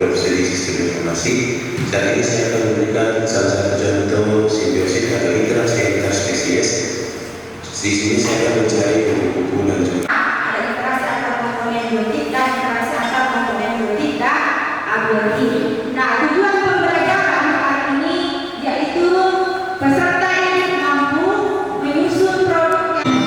Dari sistem informasi, saat ini saya akan memberikan salah satu contoh simbiosis atau interaksi antar spesies. Di sini saya akan mencari buku-buku dan juga ada interaksi antar komponen biotik dan interaksi antar komponen biotik dan abiotik. Nah, tujuan pembelajaran hari ini yaitu peserta ini mampu menyusun produk yang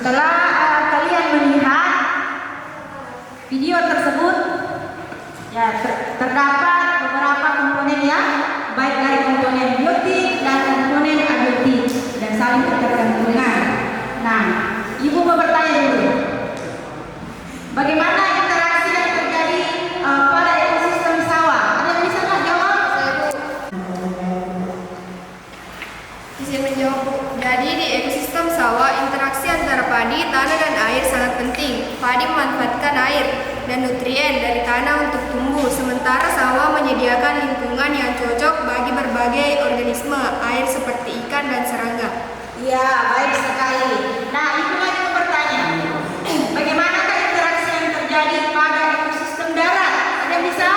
setelah kalian melihat video tersebut, ya terdapat beberapa komponen yang baik dari komponen biotik dan komponen abiotik dan saling bergantungan. Nah, Ibu mau bertanya dulu, bagaimana interaksi yang terjadi pada ekosistem sawah? Ada yang bisa nggak jawab? Bisa menjawab, Bu. Jadi di ekosistem sawah, interaksi antara padi, tanah, dan air sangat penting. Padi memanfaatkan air dan nutrien dari tanah untuk tumbuh, sementara sawah menyediakan lingkungan yang cocok bagi berbagai organisme air seperti ikan dan serangga. Ya, baik sekali. Nah, Ibu lagi mau bertanya, bagaimanakah interaksi yang terjadi pada ekosistem darat? Ada yang bisa?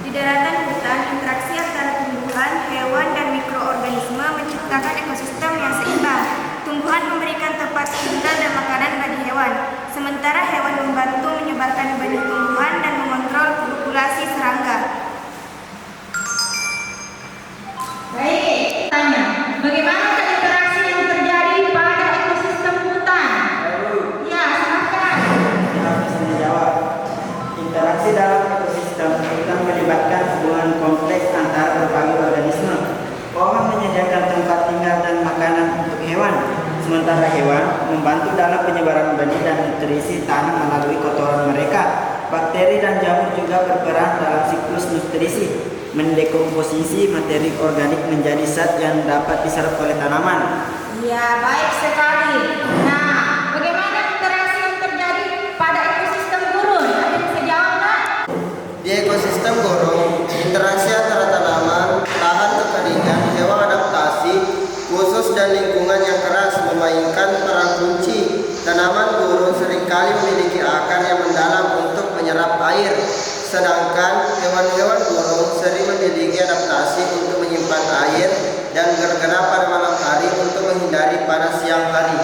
Di daratan hutan, interaksi antara tumbuhan, hewan, dan mikroorganisme menciptakan ekosistem yang seimbang. Tumbuhan memberikan tempat tinggal dan makanan bagi hewan, sementara hewan membantu menyebarkan benih tumbuhan dan mengontrol populasi serangga. Baik, tanya, bagaimana interaksi yang terjadi pada ekosistem hutan? Ya, silakan. Kita bisa menjawab. Interaksi dalam ekosistem hutan melibatkan hubungan kompleks antara berbagai organisme. Pohon menyediakan tempat tinggal dan makanan untuk hewan, sementara hewan membantu dalam penyebaran benih dan nutrisi tanah melalui kotoran mereka. Bakteri dan jamur juga berperan dalam siklus nutrisi, mendekomposisi materi organik menjadi zat yang dapat diserap oleh tanaman. Ya, baik sekali. Nah, bagaimana interaksi yang terjadi pada ekosistem gurun? Ada yang bisa jawab nggak? Di ekosistem gurun, interaksi antara tanaman, tahan kekeringan, hewan adaptasi, khusus dan lingkungan yang keras memainkan peran kunci. Tanaman gurun seringkali memiliki akar yang mendalam untuk menyerap air, sedangkan hewan-hewan gurun sering memiliki adaptasi untuk menyimpan air dan bergerak pada malam hari untuk menghindari panas siang hari.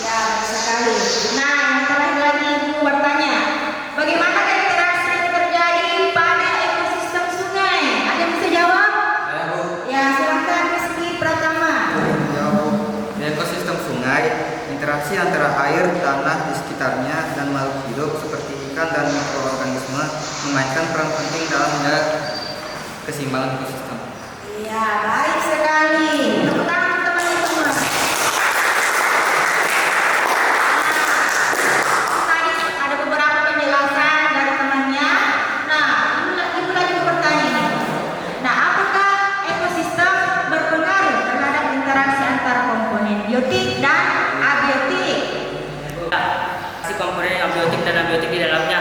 Ya, baik sekali. Nah, yang terakhir lagi Ibu bertanya, bagaimana interaksi yang terjadi pada ekosistem sungai? Ada yang bisa jawab? Ya, silakan Rizky Pratama. Di ekosistem sungai, interaksi antara air, tanah di sekitarnya, dan makhluk hidup seperti ikan dan mikroorganisme memainkan peran penting dalam menjaga keseimbangan ekosistem. Ya, baik sekali. Tepuk tangan teman-teman. Tadi ada beberapa penjelasan dari temannya. Nah, Ibu lagi bertanya nih. Nah, apakah ekosistem berpengaruh terhadap interaksi antara biotik dan abiotik di dalamnya.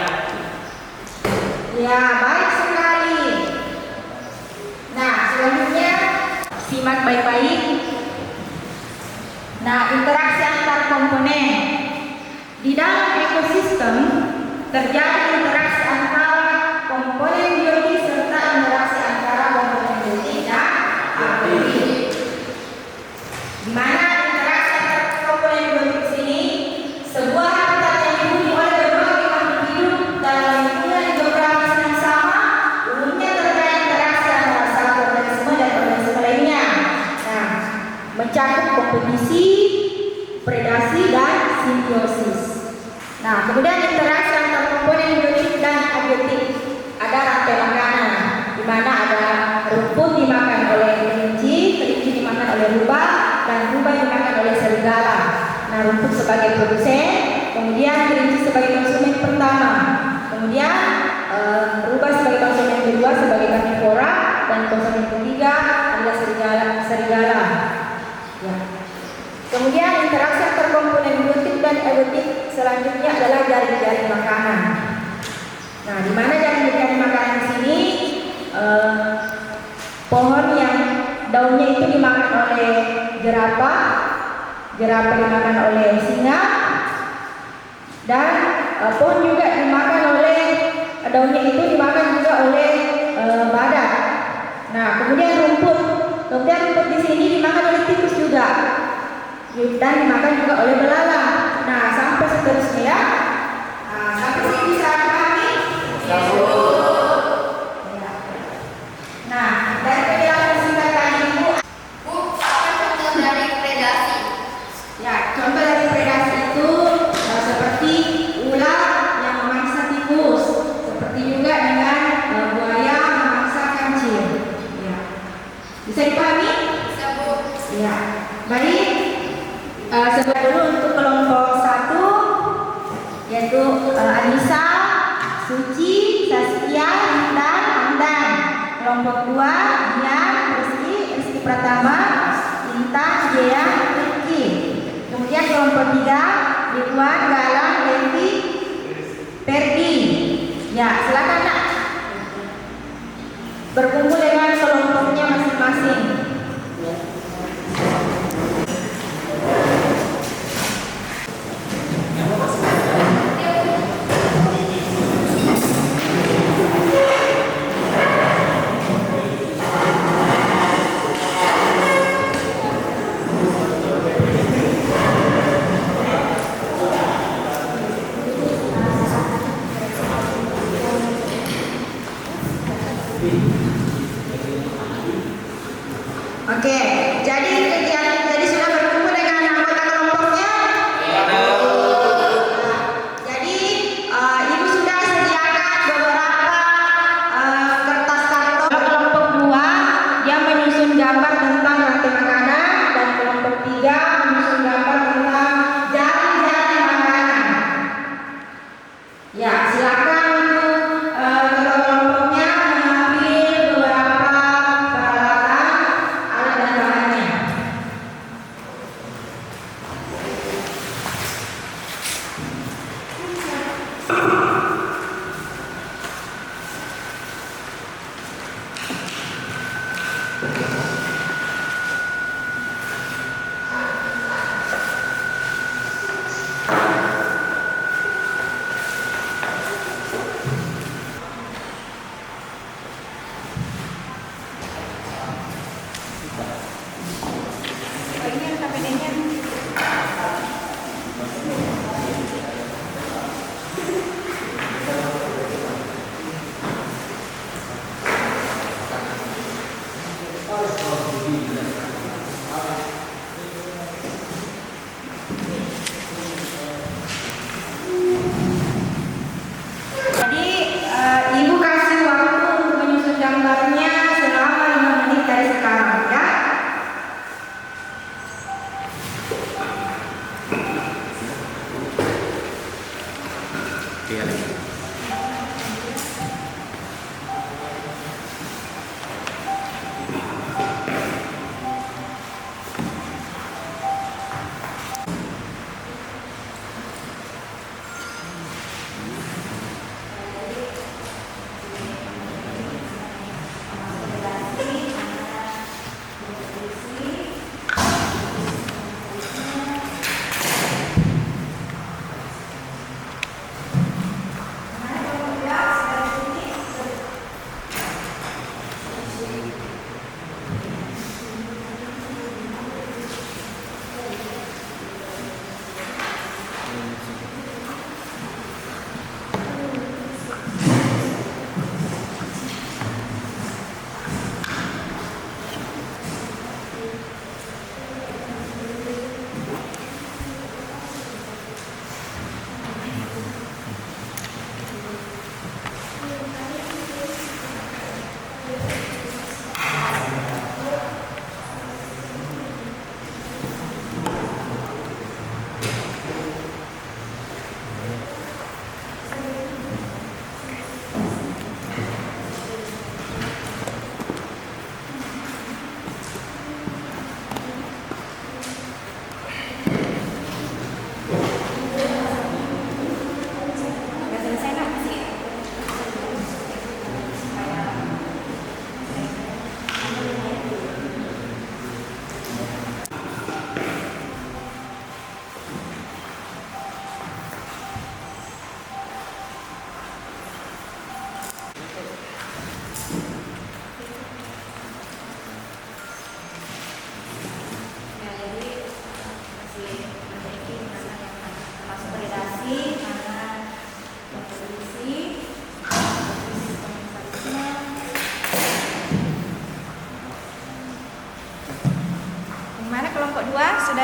Ya, baik sekali. Nah, selanjutnya simak baik-baik. Nah, interaksi antar komponen. Di dalam ekosistem terjadi interaksi antara komponen biotik serta interaksi antara komponen biotik dan abiotik. Di mana interaksi antara komponen biotik sini sebuah habitat yang dihuni oleh berbagai makhluk hidup dalam lingkungan geografis yang sama, umumnya terjadi interaksi antara satu organisme dan organisme lainnya. Nah, mencakup kompetisi, predasi, dan simbiosis. Nah, kemudian interaksi antara komponen biotik dan abiotik. Ada rantai makanan, di mana ada rumput dimakan oleh kelinci, kelinci dimakan oleh rubah, dan rubah dimakan oleh serigala. Nah, rumput sebagai produsen, kemudian kelinci sebagai konsumen pertama, kemudian rubah sebagai konsumen kedua sebagai karnivora, dan konsumen ketiga adalah serigala. Ya. Kemudian interaksi antar komponen biotik dan abiotik selanjutnya adalah jaring-jaring makanan. Nah, di mana jaring-jaring makanan di sini pohon yang daunnya itu dimakan oleh jerapah dimakan oleh singa, dan pohon juga dimakan oleh daunnya itu dimakan juga oleh badak. Nah, kemudian rumput di sini dimakan oleh tikus juga, dan dimakan juga oleh belalang. Nah, sampai seterusnya ya. Nah, sampai sini bisa dipahami? Ya. Nah, dari penjelasan singkat tadi Bu, Apa contoh dari predasi? ya, contoh dari predasi itu seperti ular yang memangsa tikus, seperti juga dengan buaya memangsa kancil. Ya. Bisa dipahami? Bisa Bu. Ya. Baik. Sebelah dulu untuk kelompok 1, yaitu Anissa, Suci, Saskia, Intan, Andan. Kelompok 2, Dian, Rizky Pratama, Intan, Jaya, Riki. Kemudian kelompok 3, Ridwan, Galang, Devi, Perdi. Ya, silakan Nak berkumpul dengan kelompoknya masing-masing. Oke, jadi sudah bertemu dengan anggota kelompoknya? Jadi Ibu sudah sediakan beberapa kertas karton. Kelompok 2 dia menyusun gambar tentang rantai makanan, dan kelompok 3 menyusun gambar tentang jaring-jaring makanan. Ya, silakan untuk ketua kelompoknya mengambil beberapa peralatan, alat dan bahannya. Jadi Ibu kasih waktu untuk menyusun gambarnya selama 5 menit dari sekarang ya.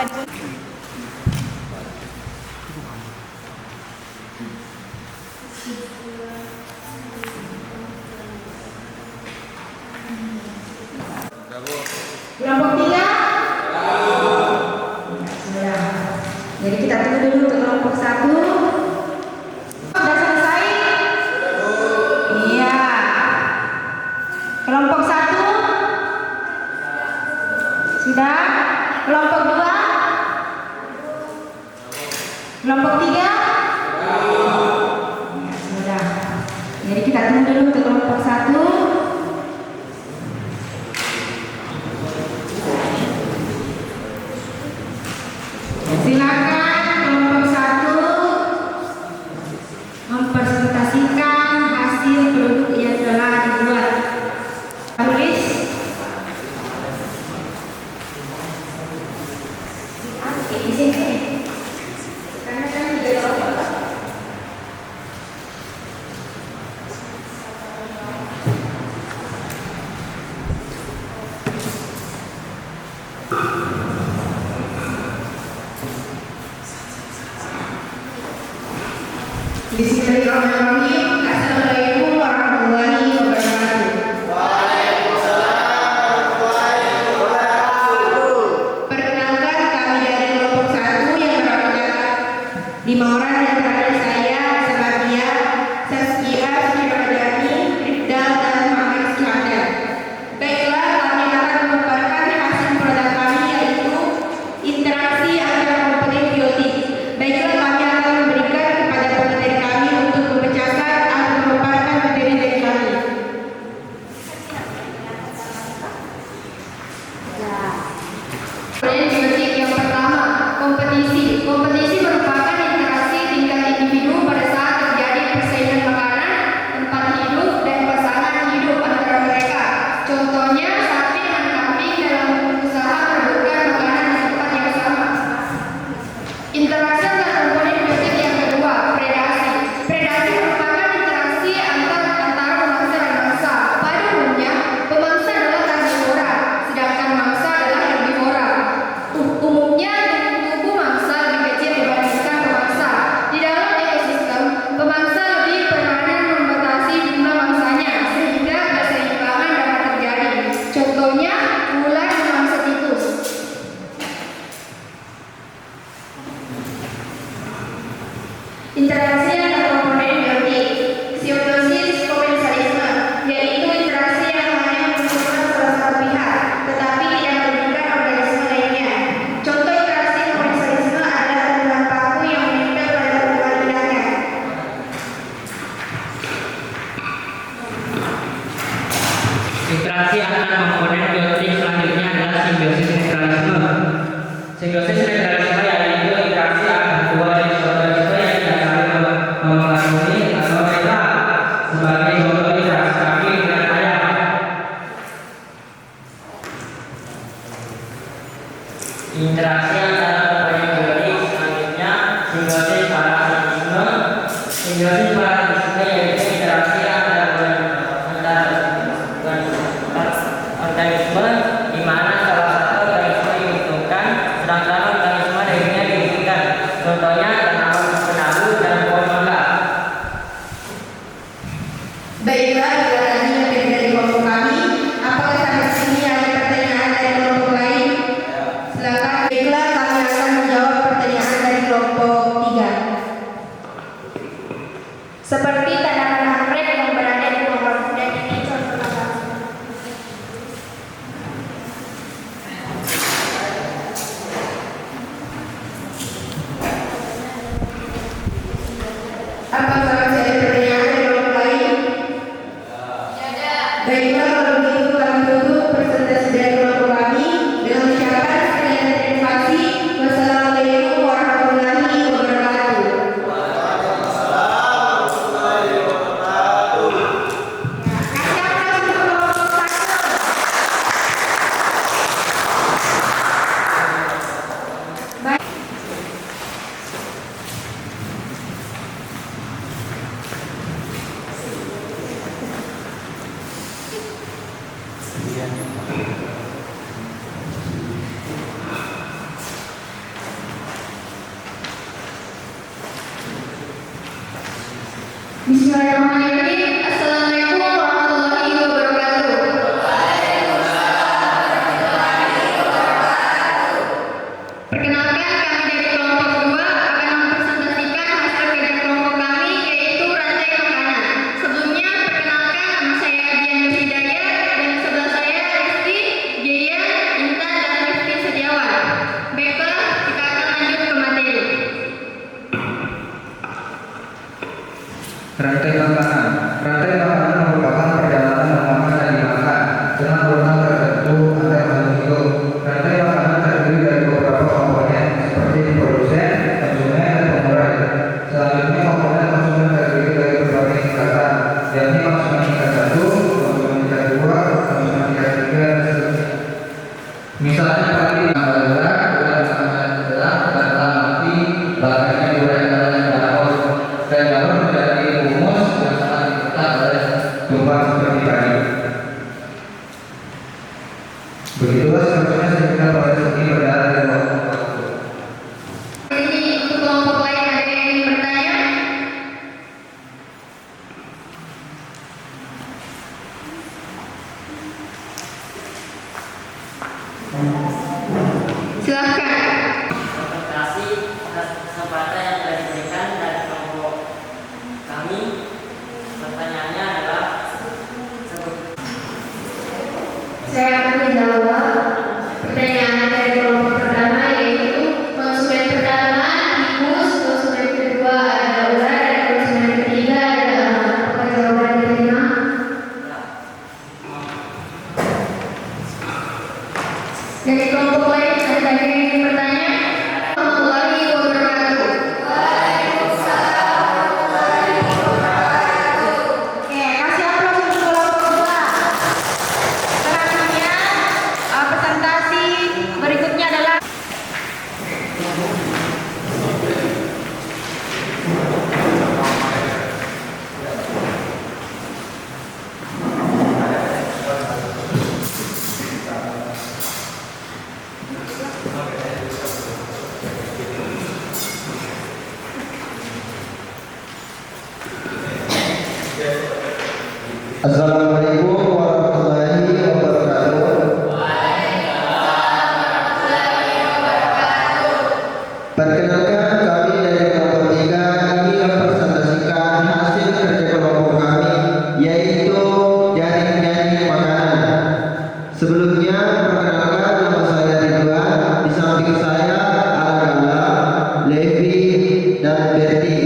Kelompok 3? Sudah. Jadi kita tunggu dulu untuk kelompok 1. Sudah selesai? Iya. Kelompok 1? Sudah. Kelompok 2? Kelompok 3? Sudah. Jadi kita tunggu dulu untuk kelompok 1. Silakan kelompok 1 mempresentasikan hasil produk yang telah dibuat. Tulis. Di sini. Karena kan tidak ada. Bismillahirrahmanirrahim. Assalamualaikum warahmatullahi wabarakatuh. Perkenalkan, kami dari kelompok 1 yang beranggotakan 5 orang, yang terakhir saya, Salatia, Saskia, Suciradani, Rifdal, dan Muhammad Iskandar. Baiklah, kami akan memaparkan hasil produk kami, yaitu interaksi antara komponen biotik. Baiklah, kami akan memberikan kepada pemateri kami untuk memecahkan atau memaparkan materi dari kami. Komponen biotik yang pertama, kompetisi. Kompetisi merupakan interaksi tingkat individu pada saat terjadi persaingan makanan, tempat hidup, dan pasangan hidup antara mereka. Contohnya, sapi dan kambing dalam usaha merebutkan makanan di tempat yang sama. Interaksi antar komponen biotik yang kedua, predasi. Predasi merupakan interaksi antara pemangsa dan mangsa. Pada umumnya, pemangsa adalah karnivora, sedangkan mangsa adalah herbivora. Umumnya, tubuh mangsa lebih kecil dibandingkan pemangsa. Di dalam ekosistem, pemangsa lebih berperan membatasi jumlah mangsanya, sehingga keseimbangan dapat terjadi. Contohnya, ular memangsa tikus. Interaksi antar komponen biotik. Simbiosis komensalisme, yaitu interaksi yang hanya menguntungkan salah satu pihak, tetapi tidak merugikan organisme lainnya. Contoh interaksi komensalisme adalah tumbuhan paku yang menempel pada tumbuhan indahnya. Interaksi antar komponen biotik selanjutnya adalah simbiosis netralisme. Simbiosis netralisme yaitu interaksi antara dua jenis organisme yang tidak saling mempengaruhi atau netral. Sebagai contoh, interaksi kambing dengan ayam. Interaksi antara komponen biotik selanjutnya simbiosis parasitisme. Simbiosis parasitisme yaitu interaksi antara organisme di mana salah satu organisme diuntungkan sedangkan organisme lainnya dirugikan. Contohnya tanaman penabu dan pohon mangga. Baiklah, itu tadi materi dari kelompok kami. Apakah sampai sini ada pertanyaan dari kelompok lain? Silakan. Baiklah, kami akan menjawab pertanyaan dari kelompok 3. Seperti tanaman anggrek yang berada di pohon, dan ini contoh langsung. Apakah masih ada pertanyaan dari kelompok lain? Baiklah, kalau begitu kami tutup presentasi dari kelompok kami dengan ucapan sekian terima kasih. Wassalamualaikum warahmatullahi wabarakatuh. Bismillahirrahmanirrahim. Assalamualaikum warahmatullahi wabarakatuh. Perkenalkan, kami dari kelompok 2 akan mempresentasikan hasil kerja kelompok kami, yaitu rantai makanan. Sebelumnya, perkenalkan, nama saya Dian Hidayat dan di sebelah saya Rizky, Jaya, Intan, dan Rifki Setiawan. Baiklah, kita akan lanjut ke materi. Rantai makanan. Rantai makanan merupakan perjalanan makanan yang dimakan dengan urutan tertentu antar makhluk hidup. Rantai makanan terdiri dari beberapa komponen seperti produsen, konsumen, dan pengurai. Selanjutnya komponen konsumen terdiri dari berbagai tingkatan, yakni konsumen tingkat 1, konsumen tingkat 2, konsumen tingkat 3, dan seterusnya. Misalnya padi adalah gula makanan adalah dalam mati, bahkan gula adalah jamur, dan jamur menjadi humus yang sangat dikenal oleh tumbuhan seperti padi. Begitulah seterusnya sehingga proses ini berjalan dari waktu ke waktu. Jadi untuk kelompok lain ada yang ingin bertanya? Silahkan. Terima kasih atas kesempatan yang telah diberikan dari kelompok kami. Pertanyaannya adalah Saya akan menjawab pertanyaan dari kelompok pertama, yaitu konsumen pertama tikus, konsumen kedua adalah ular, dan konsumen ketiga adalah elang. Apakah jawaban diterima? Dari kelompok lain ada lagi yang ingin bertanya? Warahmatullahi wabarakatuh. Oke, kasih aplaus untuk kelompok 2. Selanjutnya, presentasi berikutnya adalah Assalamualaikum warahmatullahi wabarakatuh. Perkenalkan, kami dari kelompok 3 ingin mempresentasikan hasil kerja kelompok kami, yaitu jaring-jaring makanan. Sebelumnya, perkenalkan, nama saya Ridwan. Di samping saya ada Gala, Levi, dan Berti.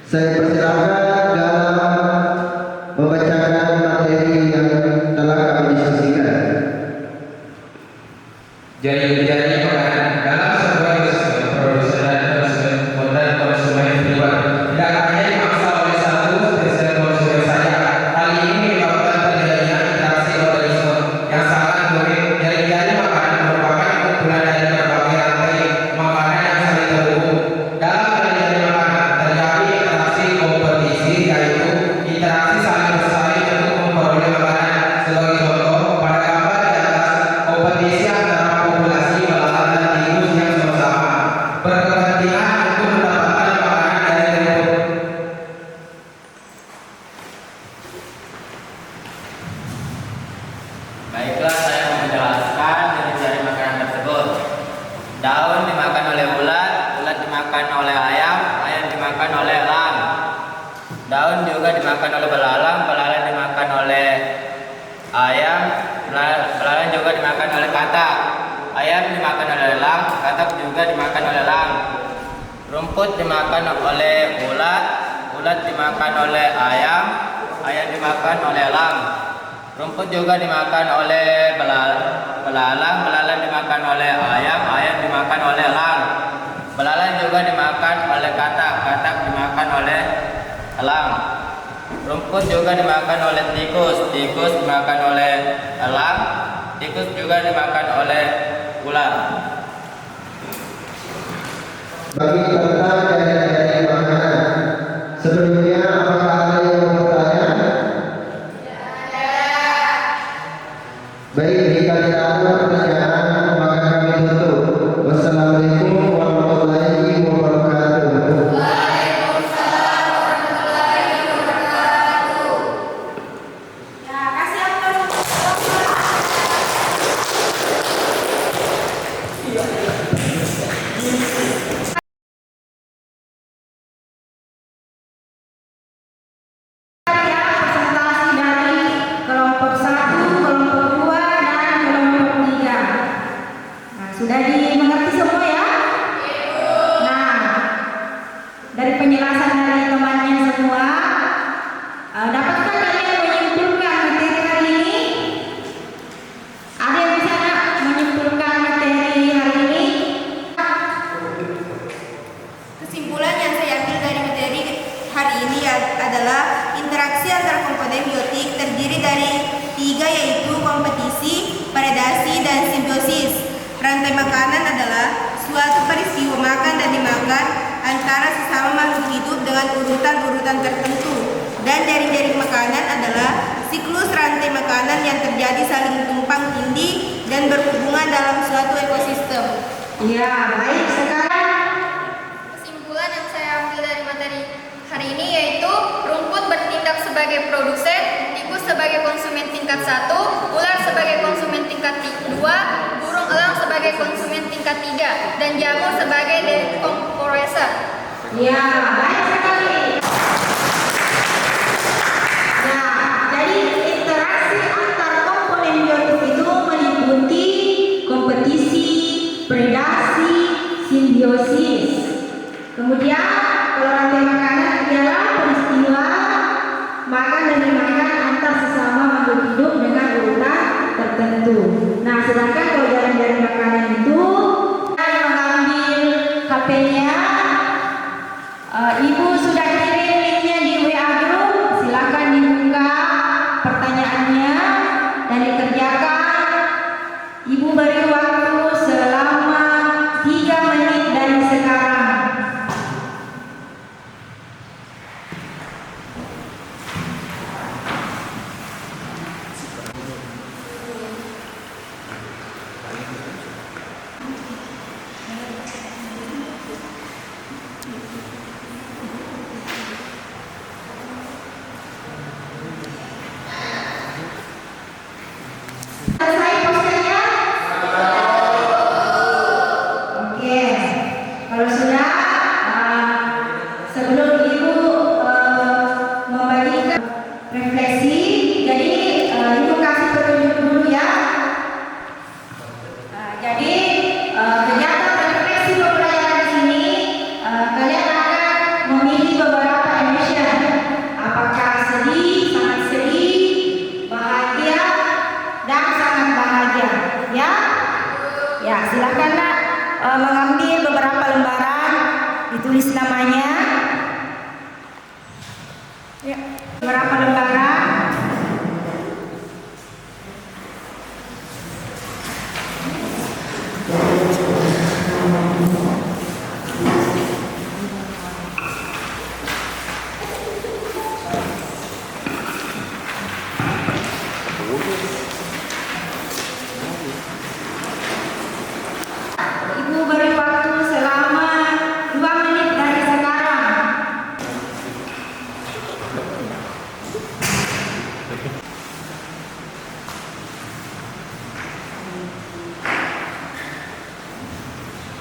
Saya persilakan Gala membacakan materi yang telah kami diskusikan. Jaring-jaring makanan dalam sebuah ekosistem produsen dan konsumen pribadi tidak hanya dimaksa oleh satu spesies konsumen saja. Hal ini menyebabkan terjadinya interaksi organisme yang sangat rumit. Jaring-jaring makanan merupakan kumpulan dari berbagai rantai makanan yang saling terhubung. Dalam jaring-jaring makanan terjadi interaksi kompetisi, yaitu interaksi saling bersaing untuk memperoleh makanan. Sebagai contoh, pada gambar di atas, kompetisi antara populasi belalang dan tikus yang sama-sama berkepentingan untuk mendapatkan makanan dari rumput. baiklah, saya mau menjelaskan dari jaring makanan tersebut. Daun dimakan oleh ulat, ulat dimakan oleh ayam, ayam dimakan oleh elang. Daun juga dimakan oleh belalang, belalang dimakan oleh ayam, belalang juga dimakan oleh katak. Ayam dimakan oleh elang, katak juga dimakan oleh elang. Rumput dimakan oleh ulat, ulat dimakan oleh ayam, ayam dimakan oleh elang. Rumput juga dimakan oleh belalang, belalang dimakan oleh ayam, ayam dimakan oleh elang. Belalang juga dimakan oleh katak, katak dimakan oleh elang. Rumput juga dimakan oleh tikus, tikus dimakan oleh elang, tikus juga dimakan oleh ular. Bagi peserta jaring-jaring makanan, sebelumnya apakah ada yang mau bertanya? Baik, jika tidak ada pertanyaan, maka kami tutup. Wassalamualaikum warahmatullahi wabarakatuh. dari temannya semua. Dapatkah kalian menyimpulkan materi hari ini? Ada yang bisa menyimpulkan materi hari ini? Kesimpulan yang saya ambil dari materi hari ini adalah interaksi antara komponen biotik terdiri dari 3, yaitu kompetisi, predasi, dan simbiosis. Rantai makanan adalah suatu peristiwa makan dan dimakan antara sesama makhluk hidup dengan urutan-urutan tertentu. Dan jaring-jaring makanan adalah siklus rantai makanan yang terjadi saling tumpang tindih dan berhubungan dalam suatu ekosistem. Ya, baik. Sekarang Kesimpulan yang saya ambil dari materi hari ini yaitu rumput bertindak sebagai produsen, tikus sebagai konsumen tingkat 1, ular sebagai konsumen tingkat 2, burung elang sebagai konsumen tingkat 3, dan jamur sebagai decomposer. ya, baik sekali. Nah, jadi interaksi antar komponen biotik itu meliputi kompetisi, predasi, simbiosis. Kemudian kalau rantai makanan ialah peristiwa makan dan dimakan antar sesama makhluk hidup dengan urutan tertentu. Nah, sedangkan kalau jaring-jaring makanan itu mengambil HP-nya, Ibu sudah kirim linknya di WA group. Silakan dibuka pertanyaannya dan dikerjakan. Ibu beri waktu selama 3 menit dari sekarang. Selesai posternya? Oke. Kalau sudah, sebelum Ibu membagikan refleksi, jadi Ibu kasih petunjuk dulu ya. Jadi kegiatan refleksi pembelajaran di sini, kalian akan memilih beberapa emotion. Apakah sedih, sangat sedih, bahagia, dan sangat bahagia, ya? Ya, silakan Nak mengambil beberapa lembaran, ditulis namanya. Ya, beberapa lembaran. Ibu beri waktu selama 2 menit dari sekarang.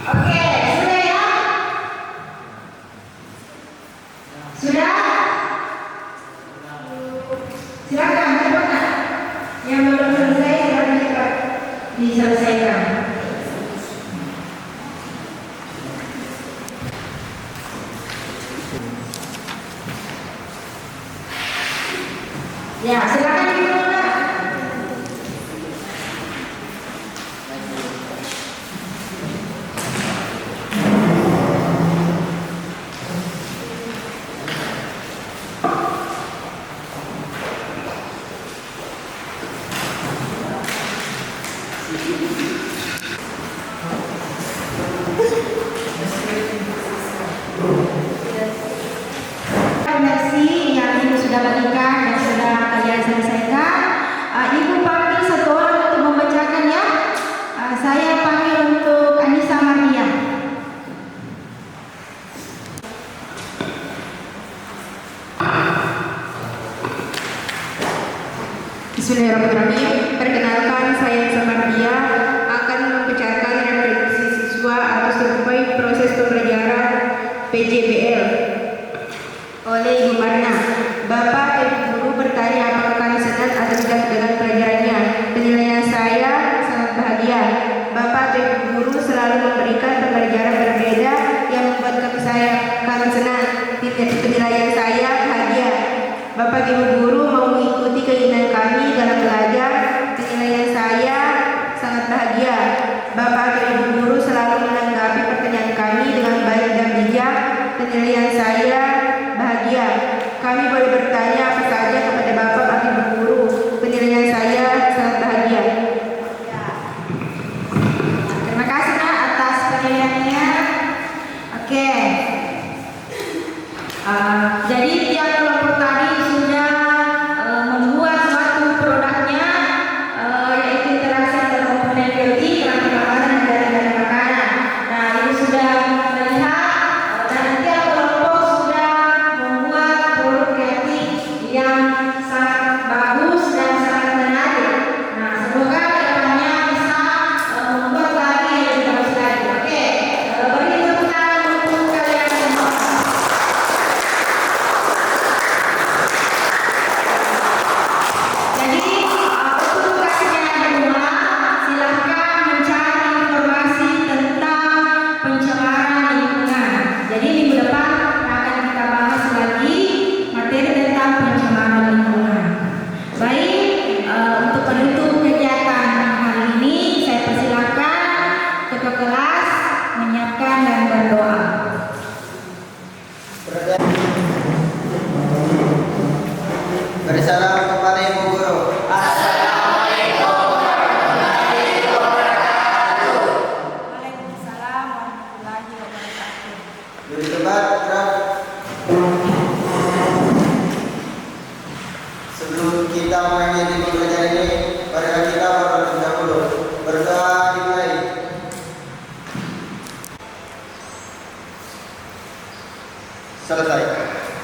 Oke, sudah ya? Sudah? Silakan, cepat. Yang belum selesai silakan cepat diselesaikan. Ya, silakan dimulai. Rekomendasi yang Ibu sudah bagikan dan sudah kalian selesaikan, Ibu panggil satu orang untuk membacakan ya. Saya panggil untuk Anissa Mardia. Bismillahirrahmanirrahim. Perkenalkan, saya Anissa Mardia akan membacakan refleksi siswa atau survei proses pembelajaran PJBL oleh Ibu Marna. Bapak dan Guru bertanya apakah kalian senang atau tidak dengan pelajarannya. Penilaian saya sangat bahagia. Bapak dan Guru selalu memberikan pembelajaran berbeda yang membuat kami saya kalian senang. penilaian saya bahagia. Bapak Ibu guru mau mengikuti keinginan kami dalam belajar. Penilaian saya sangat bahagia. Bapak atau Ibu guru selalu menanggapi pertanyaan kami dengan baik dan bijak. Penilaian saya bahagia. Kami boleh bertanya apa saja kepada Bapak atau Ibu guru. Penilaian saya sangat bahagia. Terima kasih Nak atas penilaiannya. Oke. Jadi tiap kelompok tadi sudah membuat suatu produknya, yaitu interaksi antara komponen biotik, rantai makanan dan jaringan makanan. Nah, ini sudah melihat dan tiap kelompok sudah membuat produk kreatif yang sangat bagus dan sangat menarik. Nah, semoga kedepannya bisa membuat lagi yang lebih bagus lagi. Oke, beri tepuk tangan untuk kalian semua. Jadi untuk tugasnya di rumah, silahkan mencari informasi tentang pencemaran lingkungan. Jadi minggu depan akan kita bahas lagi materi tentang pencemaran lingkungan. Baik, untuk penutup kegiatan hari ini saya persilakan ketua kelas menyiapkan dan berdoa. Beri salam kepada Ibu guru. Waalaikumsalam warahmatullahi wabarakatuh. Duduk di tempat, gerak. Sebelum kita mengakhiri pembelajaran ini, marilah kita berdoa dahulu. Berdoa dimulai. Selesai.